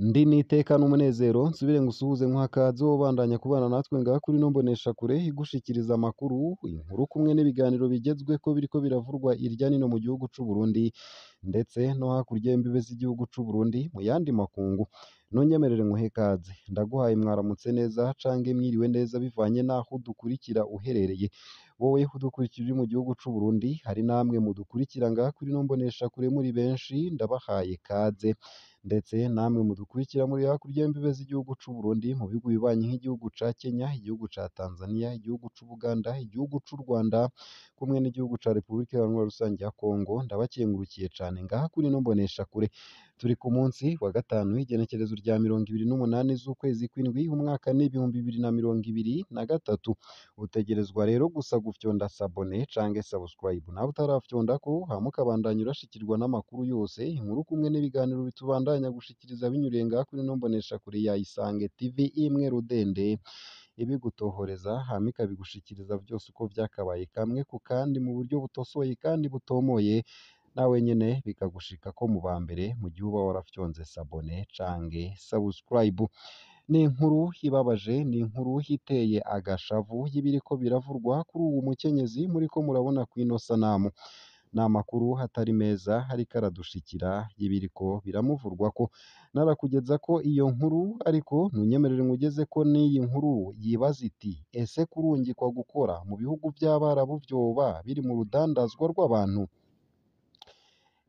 Ndi nitekana umunezero nsubire ngusuhuze nk'akazi wobandanya kubana natwe ngaha kuri ino mboneshakure igushikiriza amakuru, inkuru kumwe n'ibiganiro bigezweko biriko biravurwa irya nino mu gihugu c'u Burundi ndetse no hakurya y'imbibe z'igihugu c'u Burundi mu yandi makungu. Ntunyemerere nkuhe ikaze, ndaguhaye mwaramutse neza cange mwiriwe neza bivanye n'aho udukurikira uherereye. Wowe udukurikira uri mu gihugu c'u Burundi, hari namwe mudukurikira ngaha kuri ino mboneshakure muri benshi, ndabahaye kaze. Ndetse namwe mudukurikira muri hakurya y'imbibe z'igihugu c'u Burundi mu bihugu bibanyi nk'igihugu ca Kenya, igihugu ca Tanzania, igihugu c'u Buganda, igihugu c'u Rwanda, kumwe n'igihugu ca Repubulika Iharanira Rusangi ya Kongo, ndabakengurukiye cane ngaha kuri ino mboneshakure. Turi ku munsi wa gatanu w'igenekerezo rya 28 z'ukwezi kw'indwi, umwaka ni 2023. Utegerezwa rero gusa gufyonda sabone cange subscribe nawe utarafyondako, hama ukabandanya urashikirwa n'amakuru yose, inkuru kumwe n'ibiganiro bitubandanya gushikiriza binyuriye ngaha kuri ino mboneshakure ya Isange TV imwe rudende, ibigutohoreza hama ikabigushikiriza vyose uko vyakabaye kamwe ku kandi mu buryo butosoye kandi butomoye, nawe nyene bikagushikako mu ba mbere mu gihe uba warafyonze sabone cange subscribe. Ni inkuru ibabaje, ni inkuru iteye agashavu y'ibiriko biravurwa kuri uwu mukenyezi muriko murabona kw'ino sanamu. Ni amakuru atari meza ariko aradushikira y'ibiriko biramuvurwako. Narakugezako iyo nkuru ariko ntunyemerere nkugezeko n'iyi nkuru yibaza iti: ese kurungikwa gukora mu bihugu vy'Abarabu vyoba biri mu rudandazwa rw'abantu?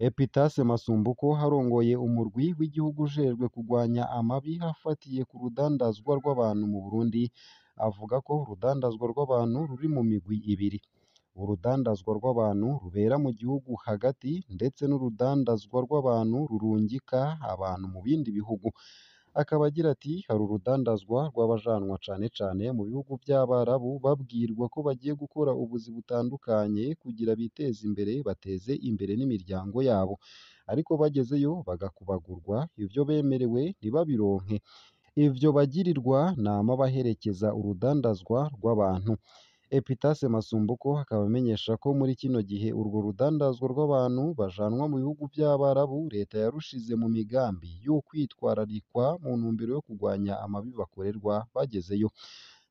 Epitase Masumbuko arongoye umurwi w'igihugu ujejwe kugwanya amabi afatiye ku rudandazwa rw'abantu mu Burundi, avuga ko urudandazwa rw'abantu ruri mu migwi ibiri: urudandazwa rw'abantu rubera mu gihugu hagati ndetse n'urudandazwa rw'abantu rurungika abantu mu bindi bihugu. Akaba agira ati hari urudandazwa rw'abajanwa cane cane mu bihugu vy'Abarabu babwirwa ko bagiye gukora ubuzi butandukanye kugira biteze imbere, bateze imbere n'imiryango yabo, ariko bagezeyo bagakubagurwa, ivyo bemerewe ntibabironke. Ivyo bagirirwa nama baherekeza urudandazwa rw'abantu. Epitase Masumbuko akaba amenyesha ko muri kino gihe urwo rudandazwa rw'abantu bajanwa mu bihugu vy'Abarabu leta yarushize mu migambi yo kwitwararikwa mu ntumbero yo kugwanya amabi bakorerwa bagezeyo.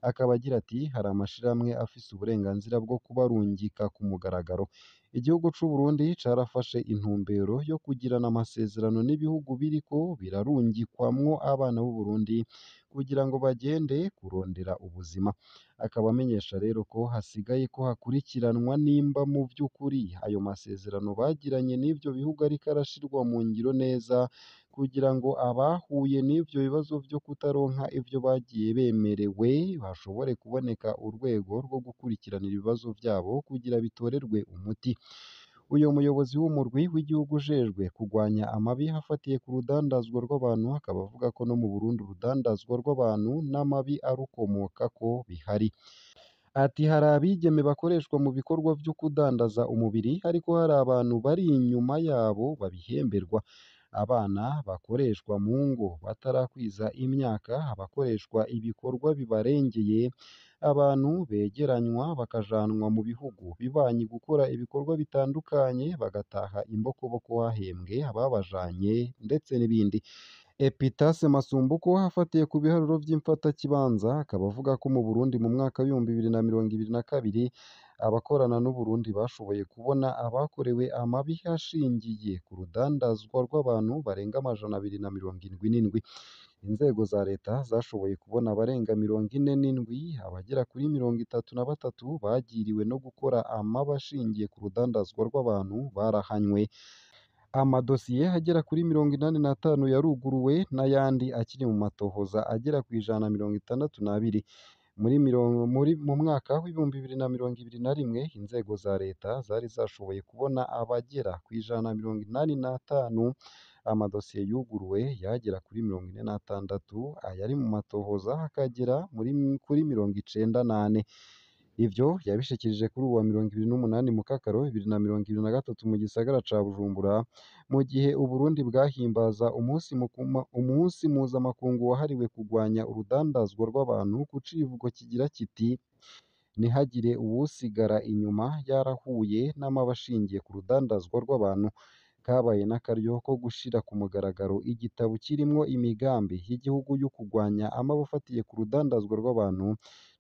Akaba agira ati hari amashirahamwe afise uburenganzira bwo kubarungika ku mugaragaro. Igihugu c'u Burundi carafashe intumbero yo kugirana amasezerano n'ibihugu biriko birarungikwamwo abana b'u Burundi kugira ngo bagende kurondera ubuzima. Akaba amenyesha rero ko hasigaye ko hakurikiranwa nimba mu vy'ukuri ayo masezerano bagiranye n'ivyo bihugu ariko arashirwa mu ngiro neza, kugira ngo abahuye n'ivyo bibazo vyo kutaronka ivyo bagiye bemerewe hashobore kuboneka urwego rwo gukurikiranira ibibazo vyabo kugira bitorerwe umuti. Uyo muyobozi w'umurwi w'igihugu ujejwe kugwanya amabi afatiye ku rudandazwa rw'abantu akaba avuga ko no mu Burundi urudandazwa rw'abantu n'amabi arukomokako bihari. Ati hari abigeme bakoreshwa mu bikorwa vyo kudandaza umubiri ariko hari abantu bari inyuma yabo babihemberwa. Abana bakoreshwa mu ngo batarakwiza imyaka, abakoreshwa ibikorwa bibarengeye, abantu begeranywa bakajanwa mu bihugu bibanyi gukora ibikorwa bitandukanye bagataha imbokoboko hahembwe ababajanye ndetse n'ibindi. Epitase Masumbuko afatiye ku biharuro vy'imfatakibanza akaba avuga ko mu Burundi mu mwaka w'ibihumbi 2022 abakorana n'u Burundi bashoboye kubona abakorewe amabi ashingiye ku rudandazwa rw'abantu barenga 277. Inzego za leta zashoboye kubona abarenga 47, abagera kuri 33 bagiriwe no gukora amabi ashingiye ku rudandazwa rw'abantu barahanywe. Amadosiye agera kuri 85 yaruguruwe n'ayandi akiri mu matohoza agera ku 162. Mu mwaka w'ibihumbi 2021 inzego za leta zari zashoboye kubona abagera ku 185. Amadosiye yuguruwe yagera kuri 46, ayari mu matohoza akagera kuri 98. Ivyo yabishikirije kuri uwa 28 Mukakaro 2023 mu gisagara ca Bujumbura, mu gihe Uburundi bwahimbaza umunsi mpuzamakungu wahariwe kugwanya urudandazwa rw'abantu ku civugo kigira kiti: ntihagire uwusigara inyuma yarahuye n'amabi ashingiye ku rudandazwa rw'abantu. kabaye n'akaryo ko gushira ku mugaragaro igitabo kirimwo imigambi y'igihugu yo kurwanya amabi afatiye ku rudandazwa rw'abantu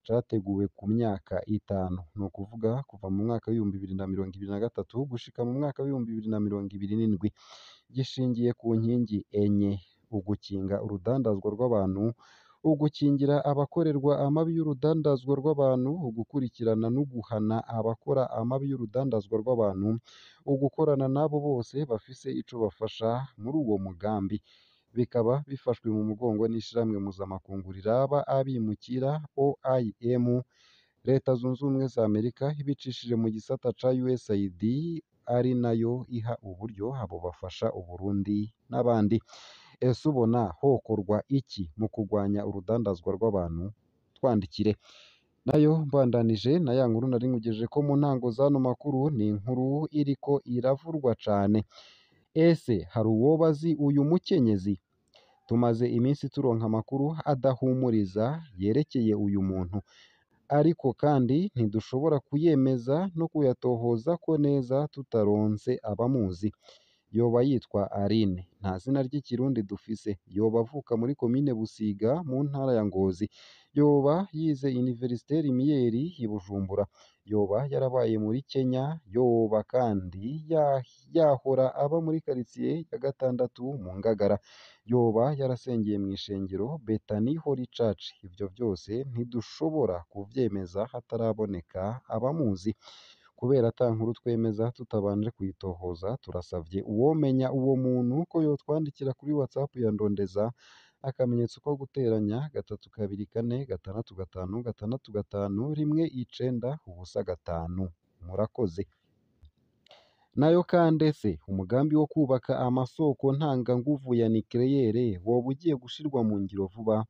categuwe ku myaka itanu, ni ukuvuga kuva mu mwaka w'ibihumbi bibiri na mirongo ibiri na gatatu gushika mu mwaka w'ibihumbi bibiri na mirongo ibiri n'indwi, gishingiye ku nkingi enye: ugukinga urudandazwa rw'abantu, ugukingira abakorerwa amabi y'urudandazwa rw'abantu, ugukurikirana no guhana abakora amabi y'urudandazwa rw'abantu, ugukorana n'abo bose bafise ico bafasha muri uwo mugambi, bikaba bifashwe mu mugongo n'ishirahamwe mpuzamakungu riraba abimukira OIM, Leta Zunze Ubumwe za Amerika ibicishije mu gisata ca USAID ari nayo iha uburyo abo bafasha Uburundi n'abandi. Ese ubona hokorwa iki mu kurwanya urudandazwa rw'abantu? Twandikire. Nayo mbandanije na ya nkuru nari nkugejeje ko mu ntango z'ano makuru, ni inkuru iriko iravurwa cane. Ese hari uwoba azi uyu mukenyezi? Tumaze iminsi turonka amakuru adahumuriza yerekeye uyu muntu, ariko kandi ntidushobora kuyemeza no kuyatohozako neza tutaronse abamuzi. Yoba yitwa Aline, nta zina ry'ikirundi dufise. Yoba avuka muri komine Busiga mu ntara ya Ngozi. Yoba yize Université Lumière i Bujumbura. Yoba yarabaye muri Kenya. Yoba kandi yahora aba muri quartier ya gatandatu mu Ngagara. Yoba yarasengeye mu ishengero Bethany Holy Church. Ivyo vyose ntidushobora kuvyemeza hataraboneka abamuzi. Kubera ata nkuru twemeza tutabanje kuyitohoza, turasavye uwomenya uwo muntu ko yotwandikira kuri WhatsApp ya Ndondeza akamenyetso ko guteranya 3245565195. Murakoze. Nayo kandi ese umugambi wo kubaka amasoko ntanganguvu ya nucléaire woba ugiye gushirwa mu ngiro vuba?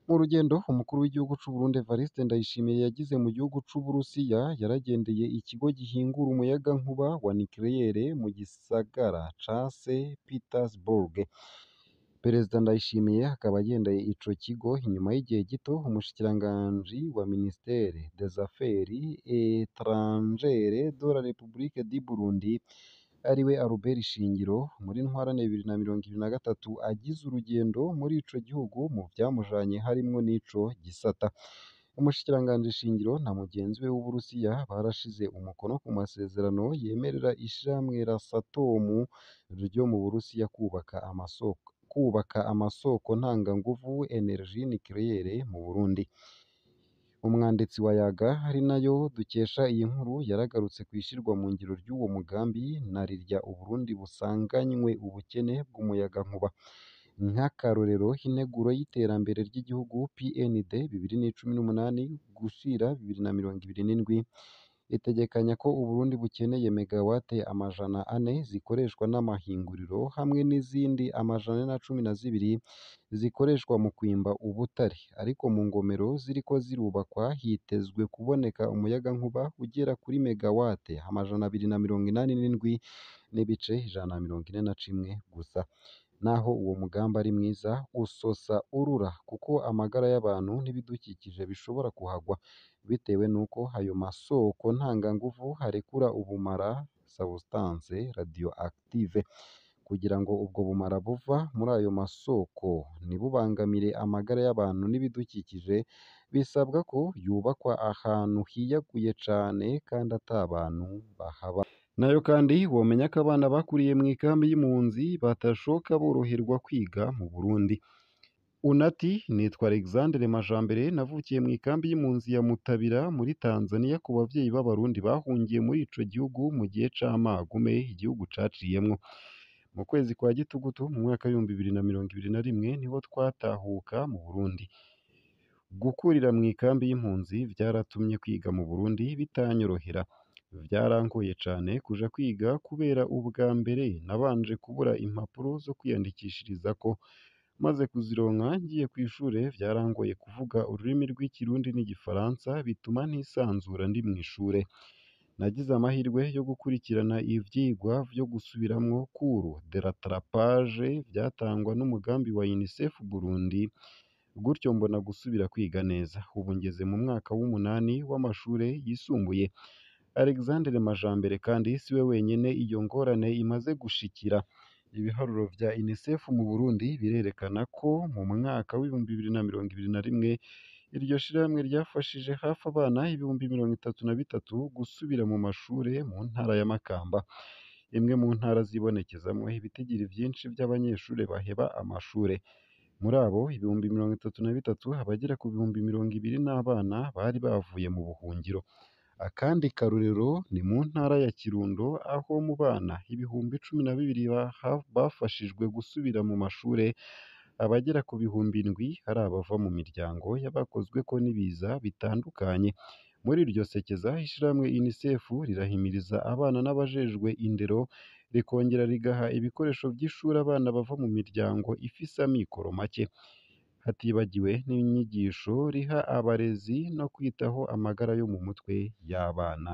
Mu rugendo umukuru w'igihugu c'u Burundi Evariste Ndayishimiye yagize mu gihugu c'Uburusiya, yaragendeye ikigo gihingura umuyagankuba wa nucléaire mu gisagara ca St Petersburg. Perezida Ndayishimiye akaba agendeye ico kigo inyuma y'igihe gito umushikiranganji wa Ministère des Affaires étrangères de la République du Burundi ariwe Albert Shingiro muri ntwarane 2023 agize urugendo muri ico gihugu, mu vyamujanye harimwo n'ico gisata. Umushikiranganji Shingiro na mugenzi we w'Uburusiya barashize umukono ku masezerano yemerera ishirahamwe Rosatom ryo mu Burusiya kubaka amasoko ntanganguvu energie nucléaire mu Burundi. Umwanditsi wa Yaga ari nayo dukesha iyi nkuru yaragarutse kwishirwa mu ngiro ry'uwo mugambi na rirya Uburundi busanganywe ubukene bw'umuyagankuba. Nk'akarorero, integuro y'iterambere ry'igihugu PND 2018 gushira 2027 itegekanya ko Uburundi bukeneye megawate 400 zikoreshwa n'amahinguriro hamwe n'izindi 112 zikoreshwa mu kwimba ubutare, ariko mu ngomero ziriko zirubakwa hitezwe kuboneka umuyagankuba ugera kuri megawate 287 n'ibice 141 gusa. Naho uwo mugambi ari mwiza, usosa urura kuko amagara y'abantu n'ibidukikije bishobora kuhagwa bitewe n'uko ayo masoko ntanganguvu harekura ubumara substance radioactive. Kugira ngo ubwo bumara buva muri ayo masoko ntibubangamire amagara y'abantu n'ibidukikije, bisabwa ko yubakwa ahantu hiyaguye cane kandi ata bantu bahaba. Nayo kandi womenya ko abana bakuriye mu ikambi y'impunzi batashoka boroherwa kwiga mu Burundi. Unati nitwa Alexandre Majambere, navukiye mu ikambi y'impunzi ya Mutabira muri Tanzania ku bavyeyi b'Abarundi bahungiye muri ico gihugu mu gihe c'amagume igihugu caciyemwo. Mu kwezi kwa Gitugutu mu mwaka w'ibihumbi 2021 niho twatahuka mu Burundi. Gukurira mu ikambi y'impunzi vyaratumye kwiga mu Burundi bitanyorohera. Vyarangoye cane kuja kwiga kubera ubwa mbere nabanje kubura impapuro zo kwiyandikishirizako, maze kuzironka ngiye kw'ishure vyarangoye kuvuga ururimi rw'ikirundi n'igifaransa bituma ntisanzura ndi mw'ishure. Nagize amahirwe yo gukurikirana ivyigwa vyo gusubiramwo cours de rattrapage vyatangwa n'umugambi wa UNICEF Burundi, gutyo mbona gusubira kwiga neza. Ubu ngeze mu mwaka w'umunani w'amashure yisumbuye. Alexandre Majambere kandi siwe wenyene iyo ngorane imaze gushikira. Ibiharuro vya UNICEF mu Burundi birerekana ko mu mwaka w'ibihumbi bibiri na mirongo ibiri na rimwe iryo shirahamwe ryafashije hafi abana ibihumbi 33 gusubira mu mashure mu ntara ya Makamba, imwe mu ntara zibonekezamwo ibitigiri vyinshi vy'abanyeshure baheba amashure. Muri abo ibihumbi 33, abagera ku bihumbi 20 n'abana bari bavuye mu buhungiro. Akandi karorero ni mu ntara ya Kirundo aho mu bana ibihumbi 12 bafashijwe gusubira mu mashure, abagera ku bihumbi 7 ari abava mu miryango y'abakozweko n'ibiza bitandukanye. Muri iryo sekeza ishirahamwe UNICEF rirahimiriza abana n'abajejwe indero, rikongera rigaha ibikoresho vy'ishuri abana bava mu miryango ifise amikoro make, hatibagiwe n'inyigisho riha abarezi no kwitaho amagara yo mu mutwe y'abana.